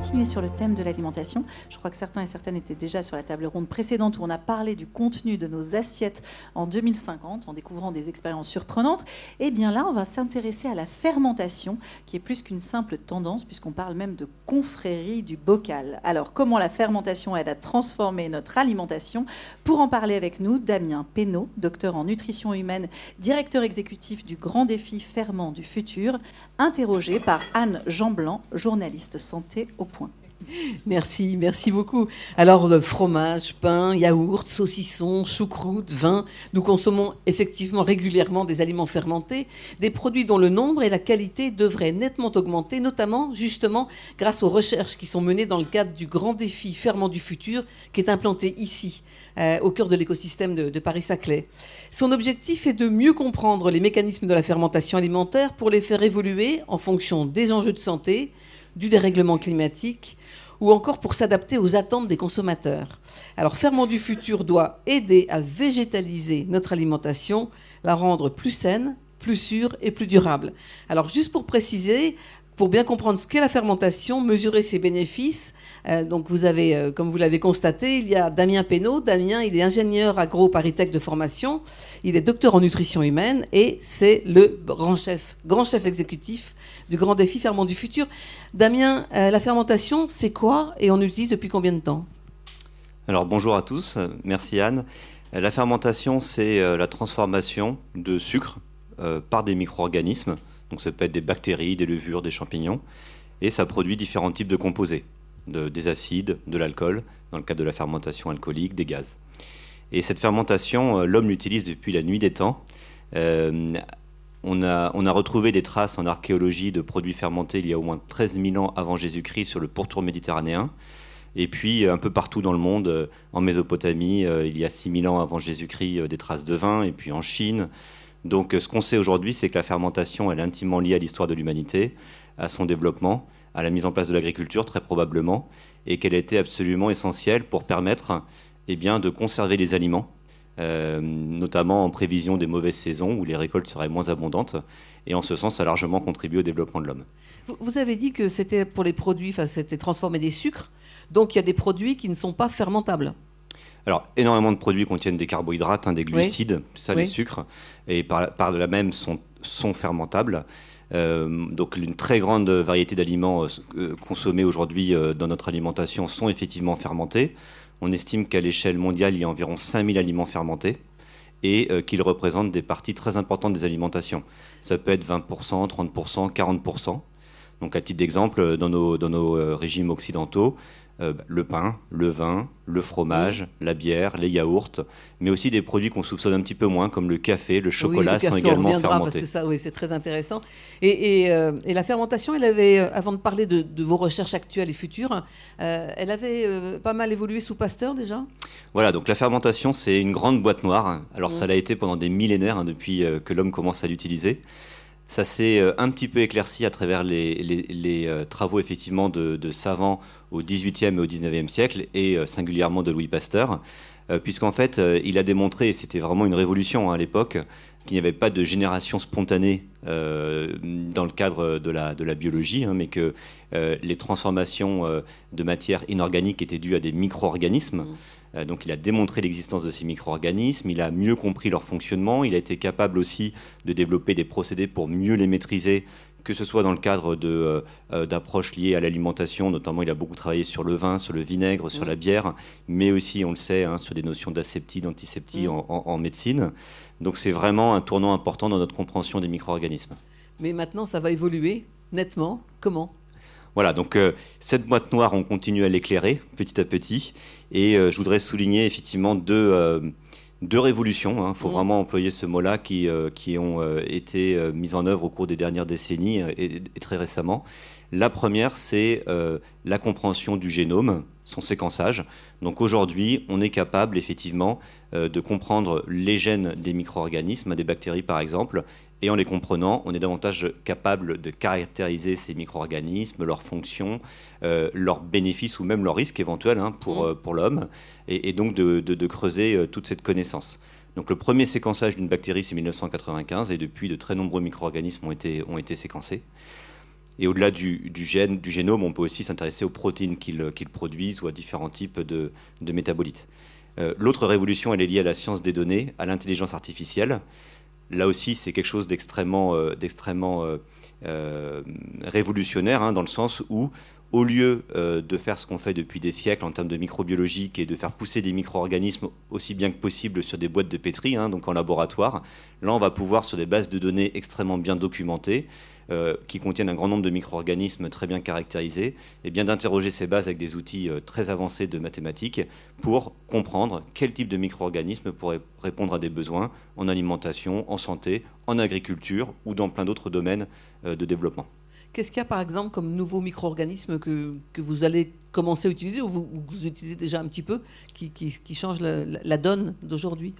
continuer sur le thème de l'alimentation. Je crois que certains et certaines étaient déjà sur la table ronde précédente où on a parlé du contenu de nos assiettes en 2050 en découvrant des expériences surprenantes. Et bien là, on va s'intéresser à la fermentation qui est plus qu'une simple tendance puisqu'on parle même de confrérie du bocal. Alors, comment la fermentation aide à transformer notre alimentation? Pour en parler avec nous, Damien Pénaud, docteur en nutrition humaine, directeur exécutif du Grand Défi Ferment du Futur, interrogé par Anne Jeanblanc, journaliste santé au Point. Merci beaucoup. Alors, le fromage, pain, yaourt, saucisson, choucroute, vin, nous consommons effectivement régulièrement des aliments fermentés, des produits dont le nombre et la qualité devraient nettement augmenter, notamment, justement, grâce aux recherches qui sont menées dans le cadre du Grand Défi Ferment du Futur, qui est implanté ici, au cœur de l'écosystème de Paris-Saclay. Son objectif est de mieux comprendre les mécanismes de la fermentation alimentaire pour les faire évoluer en fonction des enjeux de santé, du dérèglement climatique, ou encore pour s'adapter aux attentes des consommateurs. Alors, Ferment du Futur doit aider à végétaliser notre alimentation, la rendre plus saine, plus sûre et plus durable. Alors, juste pour préciser, pour bien comprendre ce qu'est la fermentation, mesurer ses bénéfices, donc vous avez, comme vous l'avez constaté, il y a Damien Pénaud. Damien, il est ingénieur agro ParisTech de formation, il est docteur en nutrition humaine et c'est le grand chef exécutif du Grand Défi Ferment du Futur. Damien, la fermentation, c'est quoi et on l'utilise depuis combien de temps? Alors bonjour à tous, merci Anne. La fermentation, c'est la transformation de sucre par des micro-organismes. Donc ça peut être des bactéries, des levures, des champignons. Et ça produit différents types de composés, des acides, de l'alcool, dans le cadre de la fermentation alcoolique, des gaz. Et cette fermentation, l'homme l'utilise depuis la nuit des temps. On a retrouvé des traces en archéologie de produits fermentés il y a au moins 13 000 ans avant Jésus-Christ sur le pourtour méditerranéen. Et puis un peu partout dans le monde, en Mésopotamie, il y a 6 000 ans avant Jésus-Christ, des traces de vin, et puis en Chine. Donc ce qu'on sait aujourd'hui, c'est que la fermentation elle est intimement liée à l'histoire de l'humanité, à son développement, à la mise en place de l'agriculture très probablement, et qu'elle a été absolument essentielle pour permettre de conserver les aliments, notamment en prévision des mauvaises saisons où les récoltes seraient moins abondantes. Et en ce sens, ça a largement contribué au développement de l'homme. Vous avez dit que c'était pour les produits, c'était transformer des sucres. Donc il y a des produits qui ne sont pas fermentables. Alors, énormément de produits contiennent des carbohydrates, des glucides, les sucres, et par là même sont fermentables. Donc une très grande variété d'aliments consommés aujourd'hui dans notre alimentation sont effectivement fermentés. On estime qu'à l'échelle mondiale, il y a environ 5000 aliments fermentés et qu'ils représentent des parties très importantes des alimentations. Ça peut être 20%, 30%, 40%. Donc à titre d'exemple, dans nos régimes occidentaux, le pain, le vin, le fromage, la bière, les yaourts, mais aussi des produits qu'on soupçonne un petit peu moins, comme le café, le chocolat, sont également fermentés. Parce que ça, oui, c'est très intéressant. Et la fermentation, elle avait, avant de parler de vos recherches actuelles et futures, elle avait pas mal évolué sous Pasteur déjà? Voilà, donc la fermentation, c'est une grande boîte noire. Alors ça l'a été pendant des millénaires, depuis que l'homme commence à l'utiliser. Ça s'est un petit peu éclairci à travers les travaux effectivement de savants au XVIIIe et au XIXe siècle, et singulièrement de Louis Pasteur, puisqu'en fait, il a démontré, et c'était vraiment une révolution à l'époque, qu'il n'y avait pas de génération spontanée dans le cadre de la biologie, mais que les transformations de matière inorganique étaient dues à des micro-organismes. Donc il a démontré l'existence de ces micro-organismes, il a mieux compris leur fonctionnement, il a été capable aussi de développer des procédés pour mieux les maîtriser, que ce soit dans le cadre d'approches liées à l'alimentation, notamment il a beaucoup travaillé sur le vin, sur le vinaigre, sur la bière, mais aussi, on le sait, sur des notions d'aseptie, d'antiseptie en médecine. Donc c'est vraiment un tournant important dans notre compréhension des micro-organismes. Mais maintenant, ça va évoluer nettement. Comment ? Voilà, donc cette boîte noire, on continue à l'éclairer petit à petit. Et je voudrais souligner effectivement deux révolutions. Il faut vraiment employer ce mot-là qui ont été mises en œuvre au cours des dernières décennies et très récemment. La première, c'est la compréhension du génome, son séquençage. Donc aujourd'hui, on est capable effectivement de comprendre les gènes des micro-organismes, des bactéries par exemple, et en les comprenant, on est davantage capable de caractériser ces micro-organismes, leurs fonctions, leurs bénéfices ou même leurs risques éventuels pour l'homme, et donc de creuser toute cette connaissance. Donc le premier séquençage d'une bactérie, c'est 1995, et depuis, de très nombreux micro-organismes ont été séquencés. Et au-delà du génome, on peut aussi s'intéresser aux protéines qu'ils produisent ou à différents types de métabolites. L'autre révolution, elle est liée à la science des données, à l'intelligence artificielle. Là aussi, c'est quelque chose d'extrêmement révolutionnaire, hein, dans le sens où, au lieu de faire ce qu'on fait depuis des siècles en termes de microbiologie, qui est de faire pousser des micro-organismes aussi bien que possible sur des boîtes de pétri, hein, donc en laboratoire, là on va pouvoir, sur des bases de données extrêmement bien documentées, qui contiennent un grand nombre de micro-organismes très bien caractérisés, et bien d'interroger ces bases avec des outils très avancés de mathématiques pour comprendre quel type de micro-organisme pourrait répondre à des besoins en alimentation, en santé, en agriculture ou dans plein d'autres domaines de développement. Qu'est-ce qu'il y a par exemple comme nouveaux micro-organismes que vous allez commencer à utiliser ou vous utilisez déjà un petit peu, qui changent la donne d'aujourd'hui ?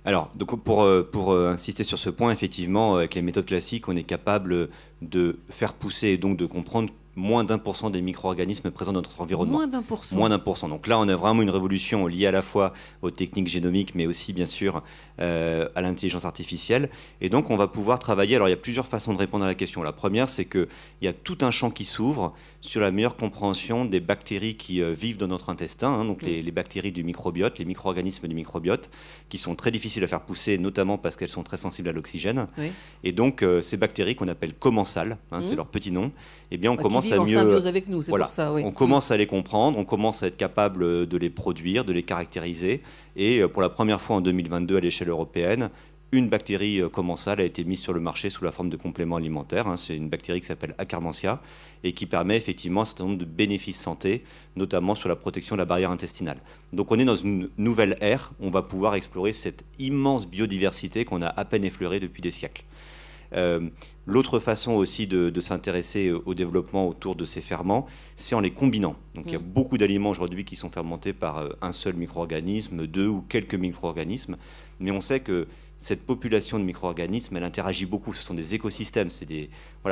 Alors, donc pour insister sur ce point, effectivement, avec les méthodes classiques, on est capable de faire pousser et donc de comprendre moins d'1% des micro-organismes présents dans notre environnement. Moins d'1%. Moins d'1%. Donc là, on a vraiment une révolution liée à la fois aux techniques génomiques, mais aussi, bien sûr, à l'intelligence artificielle. Et donc, on va pouvoir travailler. Alors, il y a plusieurs façons de répondre à la question. La première, c'est qu'il y a tout un champ qui s'ouvre sur la meilleure compréhension des bactéries qui vivent dans notre intestin, hein, donc les bactéries du microbiote, les micro-organismes du microbiote, qui sont très difficiles à faire pousser, notamment parce qu'elles sont très sensibles à l'oxygène. Oui. Et donc, ces bactéries qu'on appelle commensales, hein, c'est leur petit nom, eh bien, on commence à mieux... symbiose avec nous, c'est pour ça, oui. On commence à les comprendre, on commence à être capable de les produire, de les caractériser. Et pour la première fois en 2022 à l'échelle européenne, une bactérie commensale a été mise sur le marché sous la forme de complément alimentaire. Hein. C'est une bactérie qui s'appelle Akkermansia et qui permet effectivement un certain nombre de bénéfices santé, notamment sur la protection de la barrière intestinale. Donc on est dans une nouvelle ère, on va pouvoir explorer cette immense biodiversité qu'on a à peine effleurée depuis des siècles. L'autre façon aussi de s'intéresser au développement autour de ces ferments, c'est en les combinant. Donc il y a beaucoup d'aliments aujourd'hui qui sont fermentés par un seul micro-organisme, deux ou quelques micro-organismes, mais on sait que cette population de micro-organismes, elle interagit beaucoup. Ce sont des écosystèmes, ce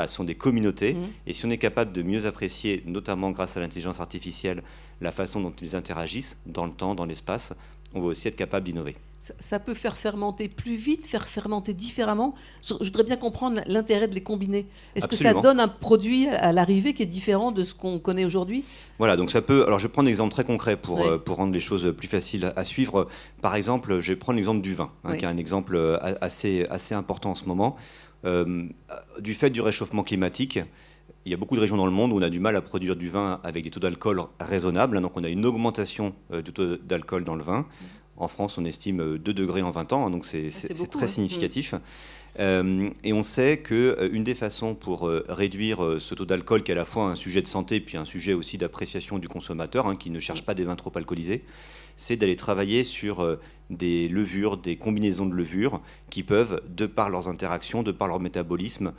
sont des communautés. Et si on est capable de mieux apprécier, notamment grâce à l'intelligence artificielle, la façon dont ils interagissent dans le temps, dans l'espace, on va aussi être capable d'innover. Ça peut faire fermenter plus vite, faire fermenter différemment. Je voudrais bien comprendre l'intérêt de les combiner. Est-ce Absolument. que ça donne un produit à l'arrivée qui est différent de ce qu'on connaît aujourd'hui ? Voilà, donc ça peut... Alors je vais prendre un exemple très concret pour rendre les choses plus faciles à suivre. Par exemple, je vais prendre l'exemple du vin, qui est un exemple assez important en ce moment. Du fait du réchauffement climatique, il y a beaucoup de régions dans le monde où on a du mal à produire du vin avec des taux d'alcool raisonnables. Donc on a une augmentation du taux d'alcool dans le vin. En France, on estime 2 degrés en 20 ans, donc c'est beaucoup, très significatif. Et on sait qu'une des façons pour réduire ce taux d'alcool, qui est à la fois un sujet de santé, puis un sujet aussi d'appréciation du consommateur, qui ne cherche pas des vins trop alcoolisés, c'est d'aller travailler sur des levures, des combinaisons de levures, qui peuvent, de par leurs interactions, de par leur métabolisme,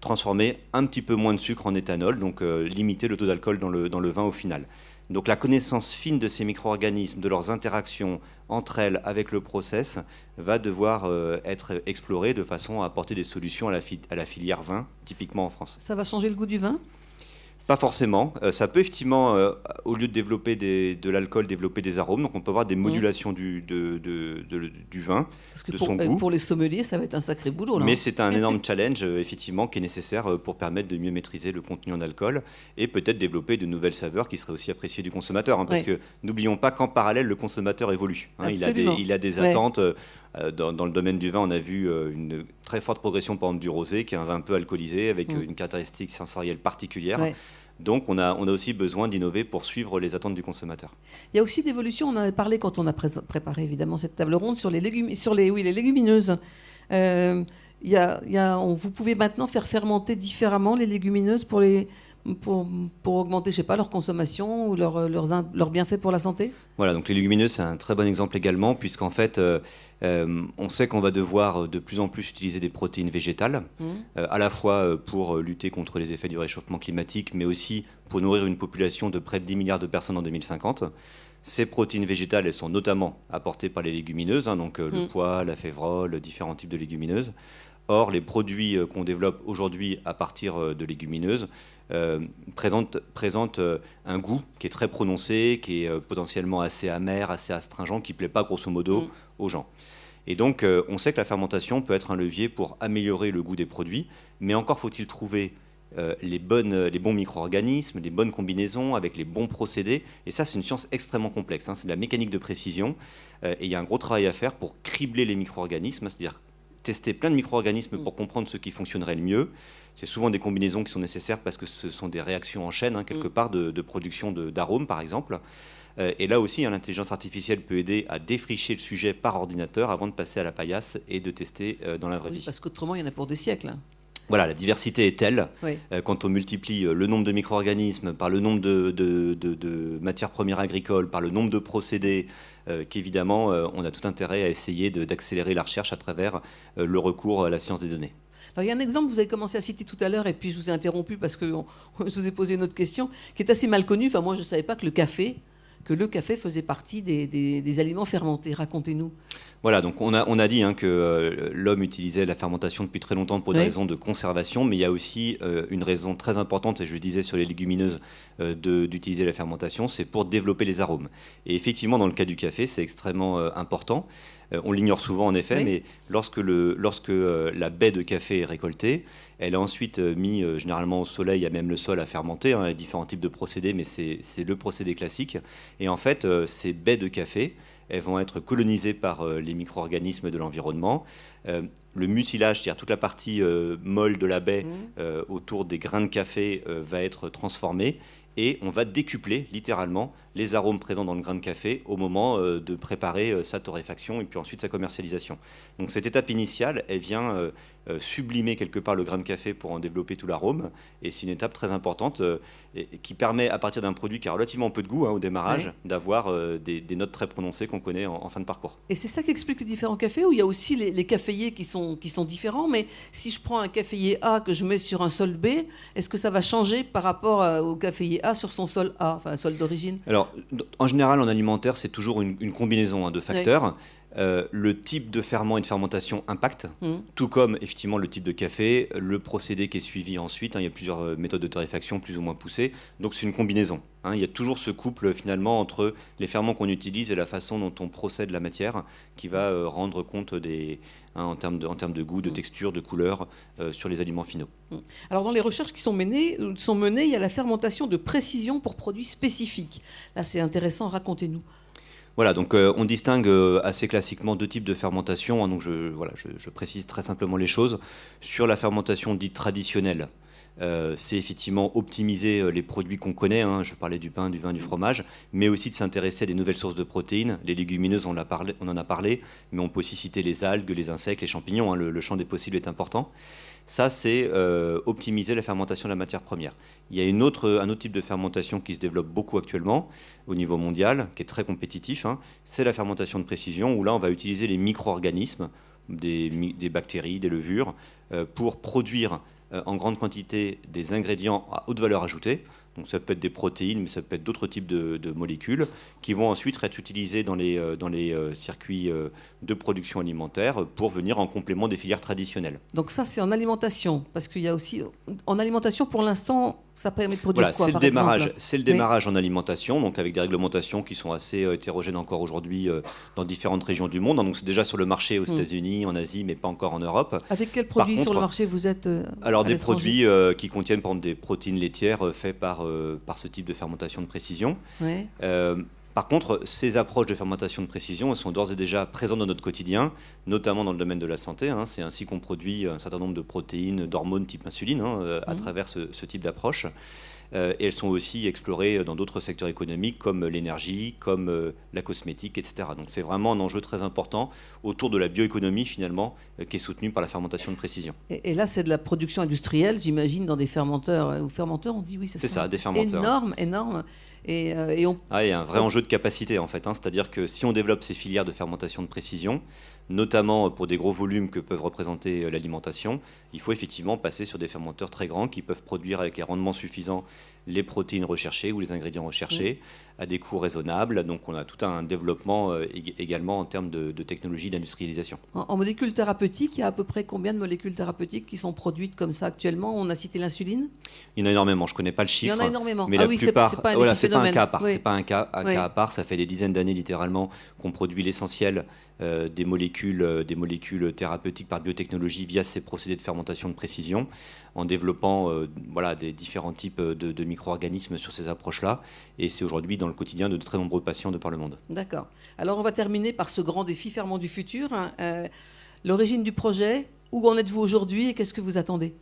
transformer un petit peu moins de sucre en éthanol, donc limiter le taux d'alcool dans le vin au final. Donc la connaissance fine de ces micro-organismes, de leurs interactions entre elles avec le process, va devoir être explorée de façon à apporter des solutions à la filière vin, typiquement en France. Ça va changer le goût du vin ? Pas forcément. Ça peut effectivement, au lieu de développer de l'alcool, développer des arômes. Donc on peut avoir des modulations du vin, parce que de son goût. Pour les sommeliers, ça va être un sacré boulot. Là. Mais c'est un énorme challenge, effectivement, qui est nécessaire pour permettre de mieux maîtriser le contenu en alcool et peut-être développer de nouvelles saveurs qui seraient aussi appréciées du consommateur. Parce que n'oublions pas qu'en parallèle, le consommateur évolue. Il a des attentes. Dans le domaine du vin, on a vu une très forte progression, par exemple, du rosé, qui est un vin un peu alcoolisé, avec une caractéristique sensorielle particulière. Donc, on a aussi besoin d'innover pour suivre les attentes du consommateur. Il y a aussi d'évolution. On en avait parlé quand on a préparé, évidemment, cette table ronde sur les légumineuses. Vous pouvez maintenant faire fermenter différemment les légumineuses pour augmenter, je sais pas, leur consommation ou leurs bienfaits pour la santé ? Voilà, donc les légumineuses, c'est un très bon exemple également, puisqu'en fait, on sait qu'on va devoir de plus en plus utiliser des protéines végétales, à la fois pour lutter contre les effets du réchauffement climatique, mais aussi pour nourrir une population de près de 10 milliards de personnes en 2050. Ces protéines végétales, elles sont notamment apportées par les légumineuses, donc le pois, la févrole, différents types de légumineuses. Or, les produits qu'on développe aujourd'hui à partir de légumineuses présente un goût qui est très prononcé, qui est potentiellement assez amer, assez astringent, qui ne plaît pas grosso modo aux gens. Et donc on sait que la fermentation peut être un levier pour améliorer le goût des produits, mais encore faut-il trouver les bons micro-organismes, les bonnes combinaisons avec les bons procédés. Et ça, c'est une science extrêmement complexe, hein. C'est de la mécanique de précision. Et il y a un gros travail à faire pour cribler les micro-organismes, c'est-à-dire tester plein de micro-organismes pour comprendre ce qui fonctionnerait le mieux. C'est souvent des combinaisons qui sont nécessaires parce que ce sont des réactions en chaîne, hein, quelque part, de production d'arômes, par exemple. Et là aussi, hein, l'intelligence artificielle peut aider à défricher le sujet par ordinateur avant de passer à la paillasse et de tester dans la vraie vie. Parce qu'autrement, il y en a pour des siècles. Voilà, la diversité est telle, quand on multiplie le nombre de micro-organismes par le nombre de matières premières agricoles, par le nombre de procédés, qu'évidemment, on a tout intérêt à essayer d'accélérer la recherche à travers le recours à la science des données. Alors, il y a un exemple que vous avez commencé à citer tout à l'heure, et puis je vous ai interrompu parce que je vous ai posé une autre question, qui est assez mal connue. Enfin, moi, je ne savais pas que le café faisait partie des aliments fermentés. Racontez-nous. Voilà, donc on a dit, hein, que l'homme utilisait la fermentation depuis très longtemps pour des raisons de conservation, mais il y a aussi une raison très importante, et je le disais sur les légumineuses, d'utiliser la fermentation, c'est pour développer les arômes. Et effectivement, dans le cas du café, c'est extrêmement important. On l'ignore souvent en effet, mais lorsque la baie de café est récoltée, elle est ensuite mise généralement au soleil, à même le sol à fermenter, hein, il y a différents types de procédés, mais c'est le procédé classique. Et en fait, ces baies de café, elles vont être colonisées par les micro-organismes de l'environnement. Le mucilage, c'est-à-dire toute la partie molle de la baie autour des grains de café, va être transformée. Et on va décupler littéralement les arômes présents dans le grain de café au moment de préparer sa torréfaction et puis ensuite sa commercialisation. Donc cette étape initiale, elle vient sublimer quelque part le grain de café pour en développer tout l'arôme. Et c'est une étape très importante qui permet, à partir d'un produit qui a relativement peu de goût, hein, au démarrage, d'avoir des notes très prononcées qu'on connaît en fin de parcours. Et c'est ça qui explique les différents cafés, où il y a aussi les caféiers qui sont différents. Mais si je prends un caféier A que je mets sur un sol B, est-ce que ça va changer par rapport au caféier A sur son sol A, enfin un sol d'origine? Alors, en général, en alimentaire, c'est toujours une combinaison, hein, de facteurs. Le type de ferment et de fermentation impacte, tout comme effectivement le type de café, le procédé qui est suivi ensuite, hein, il y a plusieurs méthodes de torréfaction plus ou moins poussées, donc c'est une combinaison, hein. Il y a toujours ce couple finalement entre les ferments qu'on utilise et la façon dont on procède la matière qui va rendre compte en termes de goût, de texture, de couleur sur les aliments finaux. Alors dans les recherches qui sont menées, il y a la fermentation de précision pour produits spécifiques. Là c'est intéressant, racontez-nous. Voilà, donc on distingue assez classiquement deux types de fermentation, hein, donc je précise très simplement les choses. Sur la fermentation dite traditionnelle, c'est effectivement optimiser les produits qu'on connaît, hein, je parlais du pain, du vin, du fromage, mais aussi de s'intéresser à des nouvelles sources de protéines. Les légumineuses, on en a parlé, mais on peut aussi citer les algues, les insectes, les champignons, hein, le champ des possibles est important. Ça, c'est optimiser la fermentation de la matière première. Il y a un autre type de fermentation qui se développe beaucoup actuellement au niveau mondial, qui est très compétitif, hein. C'est la fermentation de précision, où là, on va utiliser les micro-organismes, des bactéries, des levures, pour produire en grande quantité des ingrédients à haute valeur ajoutée. Donc ça peut être des protéines, mais ça peut être d'autres types de molécules qui vont ensuite être utilisées dans les circuits de production alimentaire pour venir en complément des filières traditionnelles. Donc ça, c'est en alimentation, parce qu'il y a aussi... En alimentation, pour l'instant, ça permet de produire quoi, par exemple ? C'est le démarrage en alimentation, donc avec des réglementations qui sont assez hétérogènes encore aujourd'hui dans différentes régions du monde. Donc c'est déjà sur le marché aux États-Unis, en Asie, mais pas encore en Europe. Avec quels produits sur le marché vous êtes Alors des produits qui contiennent par exemple des protéines laitières faits par ce type de fermentation de précision. Par contre, ces approches de fermentation de précision, elles sont d'ores et déjà présentes dans notre quotidien, notamment dans le domaine de la santé, hein. C'est ainsi qu'on produit un certain nombre de protéines, d'hormones type insuline, hein, à travers ce type d'approche. Et elles sont aussi explorées dans d'autres secteurs économiques comme l'énergie, comme la cosmétique, etc. Donc c'est vraiment un enjeu très important autour de la bioéconomie finalement qui est soutenue par la fermentation de précision. Et là c'est de la production industrielle, j'imagine, dans des fermenteurs. Ou fermenteurs, on dit oui, c'est ça, des fermenteurs. Énorme. Il y a un vrai enjeu de capacité en fait, hein. C'est-à-dire que si on développe ces filières de fermentation de précision, notamment pour des gros volumes que peuvent représenter l'alimentation, il faut effectivement passer sur des fermenteurs très grands qui peuvent produire avec les rendements suffisants les protéines recherchées ou les ingrédients recherchés à des coûts raisonnables. Donc on a tout un développement également en termes de technologie d'industrialisation. En molécules thérapeutiques, il y a à peu près combien de molécules thérapeutiques qui sont produites comme ça actuellement? On a cité l'insuline. Il y en a énormément, je ne connais pas le chiffre. Il y en a énormément. Mais Ah la oui, plupart, c'est pas un voilà, c'est pas un épiphénomène. cas à part. Oui. C'est pas un cas Oui. à part. Ça fait des dizaines d'années littéralement qu'on produit l'essentiel des molécules thérapeutiques par biotechnologie via ces procédés de fermentation de précision, en développant des différents types de micro-organismes sur ces approches-là. Et c'est aujourd'hui dans le quotidien de très nombreux patients de par le monde. D'accord. Alors on va terminer par ce grand défi Ferment du futur. L'origine du projet, où en êtes-vous aujourd'hui et qu'est-ce que vous attendez?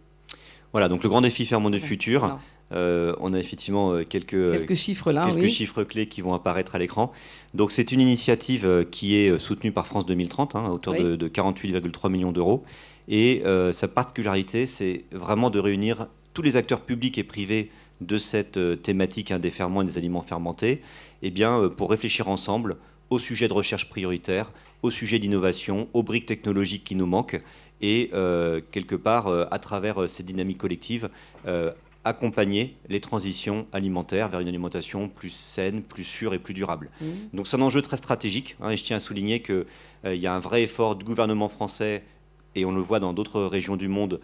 Voilà, donc le grand défi Ferment du futur. Alors. On a effectivement quelques chiffres là, quelques oui. chiffres clés qui vont apparaître à l'écran. Donc c'est une initiative qui est soutenue par France 2030 à hauteur de 48,3 millions d'euros. Et sa particularité, c'est vraiment de réunir tous les acteurs publics et privés de cette thématique des ferments et des aliments fermentés, pour réfléchir ensemble aux sujets de recherche prioritaires, aux sujets d'innovation, aux briques technologiques qui nous manquent, et quelque part, à travers cette dynamique collective, accompagner les transitions alimentaires vers une alimentation plus saine, plus sûre et plus durable. Donc c'est un enjeu très stratégique, et je tiens à souligner qu'il y a un vrai effort du gouvernement français, et on le voit dans d'autres régions du monde,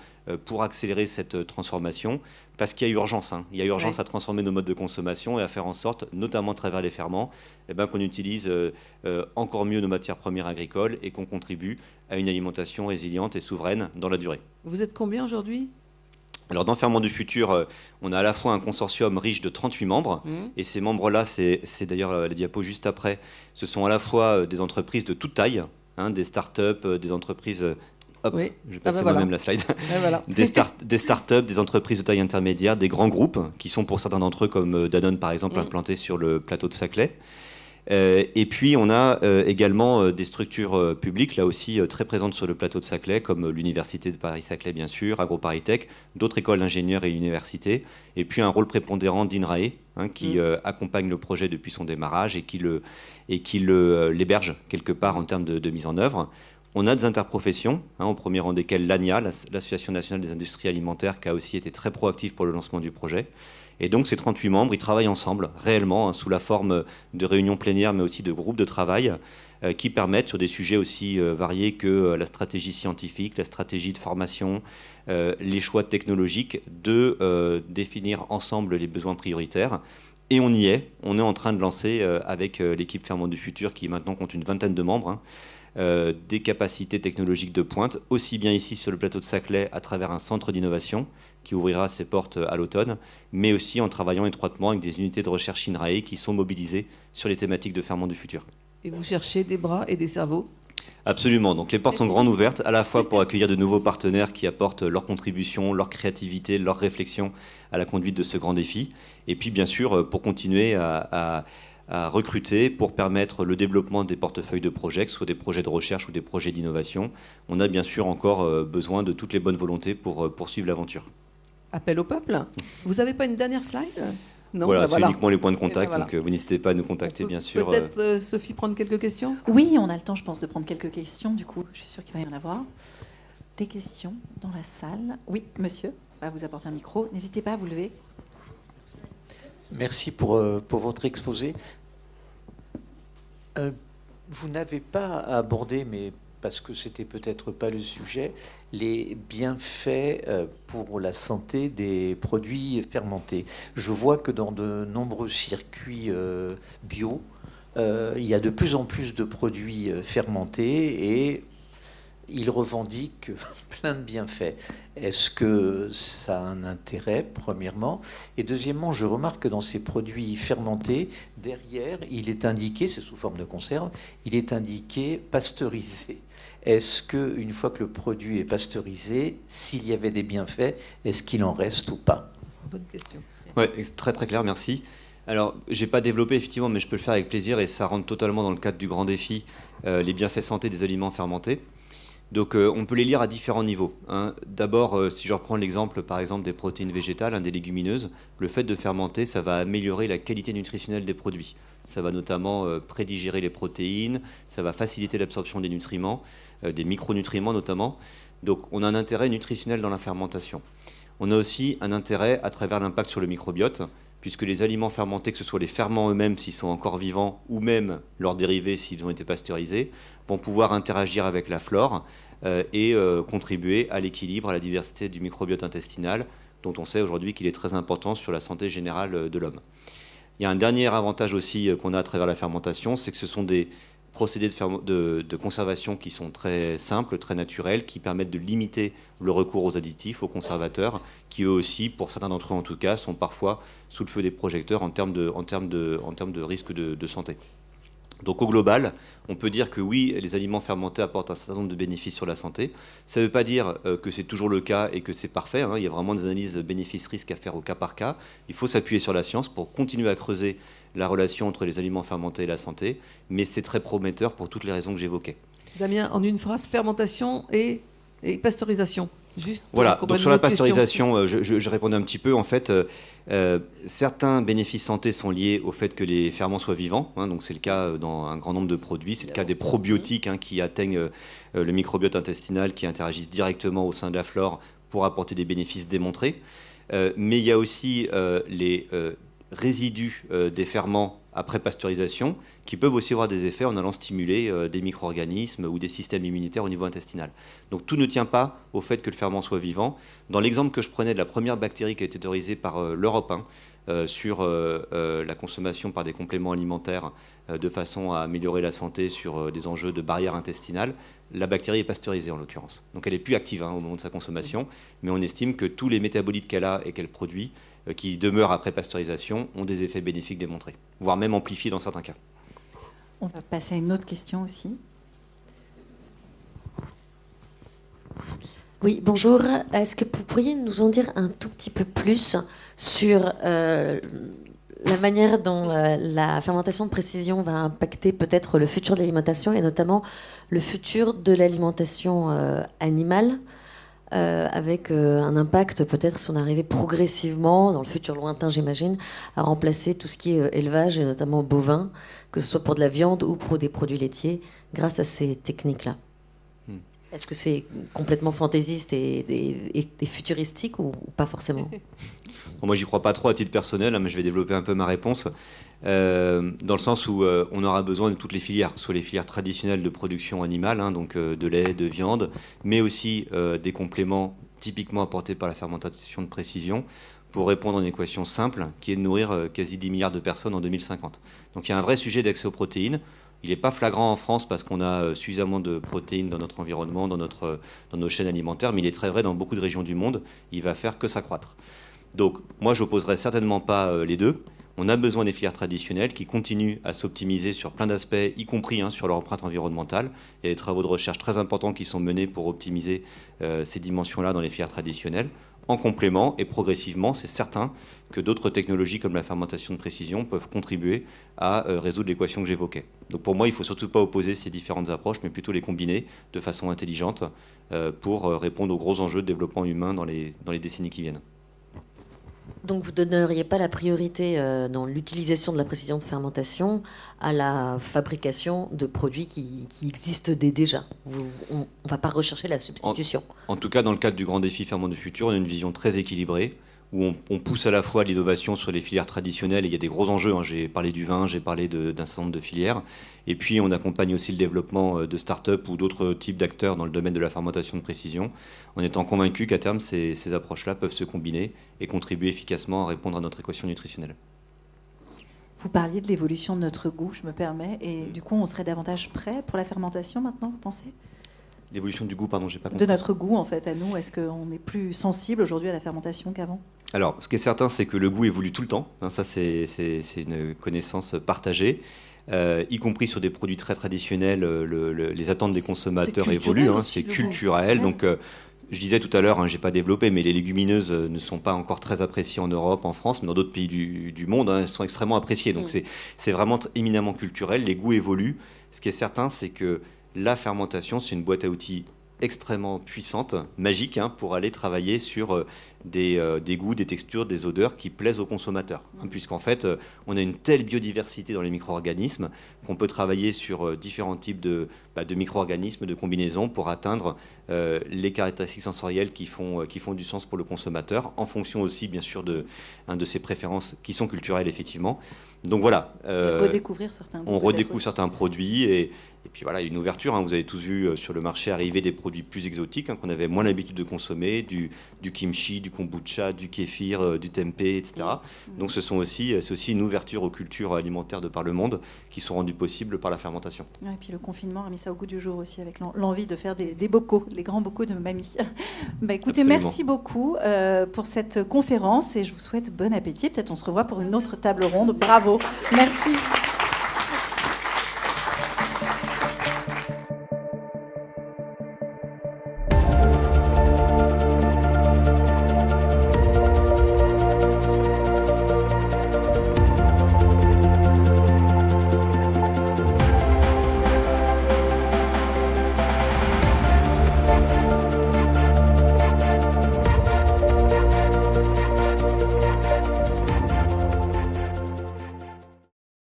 pour accélérer cette transformation, parce qu'il y a urgence. Il y a urgence à transformer nos modes de consommation et à faire en sorte, notamment à travers les ferments, qu'on utilise encore mieux nos matières premières agricoles et qu'on contribue à une alimentation résiliente et souveraine dans la durée. Vous êtes combien aujourd'hui ? Alors dans Ferment du futur, on a à la fois un consortium riche de 38 membres, et ces membres-là, c'est d'ailleurs la diapo juste après, ce sont à la fois des entreprises de toute taille, des start-up, des entreprises... Hop, oui. je vais passer moi-même la slide. Voilà. Des start-up, des entreprises de taille intermédiaire, des grands groupes, qui sont pour certains d'entre eux, comme Danone par exemple, implantés sur le plateau de Saclay. Et puis on a également des structures publiques, là aussi très présentes sur le plateau de Saclay, comme l'Université de Paris-Saclay bien sûr, AgroParisTech, d'autres écoles d'ingénieurs et universités, et puis un rôle prépondérant d'INRAE, qui accompagne le projet depuis son démarrage et qui l'héberge quelque part en termes de mise en œuvre. On a des interprofessions, au premier rang desquelles l'ANIA, l'Association nationale des industries alimentaires, qui a aussi été très proactive pour le lancement du projet. Et donc ces 38 membres, ils travaillent ensemble, réellement, sous la forme de réunions plénières, mais aussi de groupes de travail, qui permettent, sur des sujets aussi variés que la stratégie scientifique, la stratégie de formation, les choix technologiques, de définir ensemble les besoins prioritaires. Et on y est. On est en train de lancer, avec l'équipe Ferment du futur, qui maintenant compte une vingtaine de membres, des capacités technologiques de pointe, aussi bien ici sur le plateau de Saclay à travers un centre d'innovation qui ouvrira ses portes à l'automne, mais aussi en travaillant étroitement avec des unités de recherche INRAE qui sont mobilisées sur les thématiques de ferment du futur. Et vous cherchez des bras et des cerveaux ? Absolument, donc les portes sont grandes ouvertes, à la fois pour accueillir de nouveaux partenaires qui apportent leur contribution, leur créativité, leur réflexion à la conduite de ce grand défi, et puis bien sûr pour continuer à recruter pour permettre le développement des portefeuilles de projets, que ce soit des projets de recherche ou des projets d'innovation. On a bien sûr encore besoin de toutes les bonnes volontés pour poursuivre l'aventure. Appel au peuple. Vous n'avez pas une dernière slide ? Non, voilà, c'est uniquement les points de contact, voilà. Donc vous n'hésitez pas à nous contacter, bien sûr. Peut-être, Sophie, prendre quelques questions ? Oui, on a le temps, je pense, de prendre quelques questions. Du coup, je suis sûre qu'il va y en avoir. Des questions dans la salle. Oui, monsieur, on va vous apporter un micro. N'hésitez pas à vous lever. Merci pour votre exposé. Vous n'avez pas abordé, mais parce que c'était peut-être pas le sujet, les bienfaits pour la santé des produits fermentés. Je vois que dans de nombreux circuits bio, il y a de plus en plus de produits fermentés et ils revendiquent plein de bienfaits. Est-ce que ça a un intérêt, premièrement ? Et deuxièmement, je remarque que dans ces produits fermentés, derrière, il est indiqué, c'est sous forme de conserve, il est indiqué pasteurisé. Est-ce qu'une fois que le produit est pasteurisé, s'il y avait des bienfaits, est-ce qu'il en reste ou pas ? C'est une bonne question. Oui, très très clair, merci. Alors, je n'ai pas développé effectivement, mais je peux le faire avec plaisir et ça rentre totalement dans le cadre du grand défi, les bienfaits santé des aliments fermentés. Donc on peut les lire à différents niveaux. D'abord, si je reprends l'exemple par exemple des protéines végétales, des légumineuses, le fait de fermenter, ça va améliorer la qualité nutritionnelle des produits. Ça va notamment prédigérer les protéines, ça va faciliter l'absorption des nutriments, des micronutriments notamment. Donc on a un intérêt nutritionnel dans la fermentation. On a aussi un intérêt à travers l'impact sur le microbiote. puisque les aliments fermentés, que ce soit les ferments eux-mêmes s'ils sont encore vivants, ou même leurs dérivés s'ils ont été pasteurisés, vont pouvoir interagir avec la flore et contribuer à l'équilibre, à la diversité du microbiote intestinal, dont on sait aujourd'hui qu'il est très important sur la santé générale de l'homme. Il y a un dernier avantage aussi qu'on a à travers la fermentation, c'est que ce sont des procédés de conservation qui sont très simples, très naturels, qui permettent de limiter le recours aux additifs, aux conservateurs, qui eux aussi, pour certains d'entre eux en tout cas, sont parfois sous le feu des projecteurs en termes de risque de santé. Donc au global, on peut dire que oui, les aliments fermentés apportent un certain nombre de bénéfices sur la santé. Ça ne veut pas dire que c'est toujours le cas et que c'est parfait, hein. Il y a vraiment des analyses bénéfices-risques à faire au cas par cas. Il faut s'appuyer sur la science pour continuer à creuser la relation entre les aliments fermentés et la santé, mais c'est très prometteur pour toutes les raisons que j'évoquais. Damien, en une phrase, fermentation et pasteurisation. Juste voilà, donc sur la pasteurisation, je répondais un petit peu. En fait, certains bénéfices santé sont liés au fait que les ferments soient vivants. Hein, donc c'est le cas dans un grand nombre de produits. C'est le cas des probiotiques qui atteignent le microbiote intestinal, qui interagissent directement au sein de la flore pour apporter des bénéfices démontrés. Mais il y a aussi les résidus des ferments après pasteurisation, qui peuvent aussi avoir des effets en allant stimuler des micro-organismes ou des systèmes immunitaires au niveau intestinal. Donc tout ne tient pas au fait que le ferment soit vivant. Dans l'exemple que je prenais de la première bactérie qui a été autorisée par l'Europe sur la consommation par des compléments alimentaires de façon à améliorer la santé sur des enjeux de barrière intestinale, la bactérie est pasteurisée en l'occurrence. Donc elle n'est plus active au moment de sa consommation, mais on estime que tous les métabolites qu'elle a et qu'elle produit qui demeurent après pasteurisation ont des effets bénéfiques démontrés, voire même amplifiés dans certains cas. On va passer à une autre question aussi. Oui, bonjour. Est-ce que vous pourriez nous en dire un tout petit peu plus sur la manière dont la fermentation de précision va impacter peut-être le futur de l'alimentation et notamment le futur de l'alimentation animale avec un impact peut-être si on arrivait progressivement, dans le futur lointain j'imagine, à remplacer tout ce qui est élevage et notamment bovin, que ce soit pour de la viande ou pour des produits laitiers, grâce à ces techniques-là. Est-ce que c'est complètement fantaisiste et futuristique ou pas forcément? Bon, moi, j'y crois pas trop à titre personnel, mais je vais développer un peu ma réponse. Dans le sens où on aura besoin de toutes les filières, soit les filières traditionnelles de production animale, donc de lait, de viande, mais aussi des compléments typiquement apportés par la fermentation de précision pour répondre à une équation simple qui est de nourrir quasi 10 milliards de personnes en 2050. Donc il y a un vrai sujet d'accès aux protéines. Il n'est pas flagrant en France parce qu'on a suffisamment de protéines dans notre environnement, dans nos chaînes alimentaires, mais il est très vrai dans beaucoup de régions du monde. Il va faire que s'accroître. Donc moi, je n'opposerai certainement pas les deux. On a besoin des filières traditionnelles qui continuent à s'optimiser sur plein d'aspects, y compris sur leur empreinte environnementale. Il y a des travaux de recherche très importants qui sont menés pour optimiser ces dimensions-là dans les filières traditionnelles. En complément, et progressivement, c'est certain que d'autres technologies comme la fermentation de précision peuvent contribuer à résoudre l'équation que j'évoquais. Donc pour moi, il ne faut surtout pas opposer ces différentes approches, mais plutôt les combiner de façon intelligente pour répondre aux gros enjeux de développement humain dans les décennies qui viennent. Donc vous ne donneriez pas la priorité dans l'utilisation de la précision de fermentation à la fabrication de produits qui existent déjà. On ne va pas rechercher la substitution. En tout cas, dans le cadre du grand défi Ferment du futur, on a une vision très équilibrée où on pousse à la fois l'innovation sur les filières traditionnelles, et il y a des gros enjeux, j'ai parlé du vin, j'ai parlé d'un certain nombre de filières, et puis on accompagne aussi le développement de start-up ou d'autres types d'acteurs dans le domaine de la fermentation de précision, en étant convaincu qu'à terme, ces approches-là peuvent se combiner et contribuer efficacement à répondre à notre équation nutritionnelle. Vous parliez de l'évolution de notre goût, je me permets, et du coup, on serait davantage prêt pour la fermentation maintenant, vous pensez ? L'évolution du goût, pardon, j'ai pas compris. De notre goût, en fait, à nous, est-ce qu'on est plus sensible aujourd'hui à la fermentation qu'avant ? Alors, ce qui est certain, c'est que le goût évolue tout le temps. Ça, c'est une connaissance partagée. Y compris sur des produits très traditionnels, les attentes des consommateurs évoluent. C'est culturel. Ouais. Donc, je disais tout à l'heure, j'ai pas développé, mais les légumineuses ne sont pas encore très appréciées en Europe, en France, mais dans d'autres pays du monde, elles sont extrêmement appréciées. Donc, c'est vraiment éminemment culturel. Les goûts évoluent. Ce qui est certain, c'est que la fermentation, c'est une boîte à outils extrêmement puissante, magique, hein, pour aller travailler sur des goûts, des textures, des odeurs qui plaisent aux consommateurs. Hein, puisqu'en fait, on a une telle biodiversité dans les micro-organismes qu'on peut travailler sur différents types de micro-organismes, de combinaisons pour atteindre les caractéristiques sensorielles qui font du sens pour le consommateur, en fonction aussi, bien sûr, de ses préférences qui sont culturelles, effectivement. Donc voilà. Redécouvrir certains goûts, on redécouvre certains produits et puis voilà, une ouverture. Hein, vous avez tous vu sur le marché arriver des produits plus exotiques, hein, qu'on avait moins l'habitude de consommer, du kimchi, du kombucha, du kéfir, du tempeh, etc. Donc c'est aussi une ouverture aux cultures alimentaires de par le monde qui sont rendues possibles par la fermentation. Ouais, et puis le confinement a mis ça au goût du jour aussi, avec l'envie de faire des bocaux, les grands bocaux de mamie. Écoutez, Absolument. merci beaucoup pour cette conférence et je vous souhaite bon appétit. Peut-être on se revoit pour une autre table ronde. Bravo. Merci.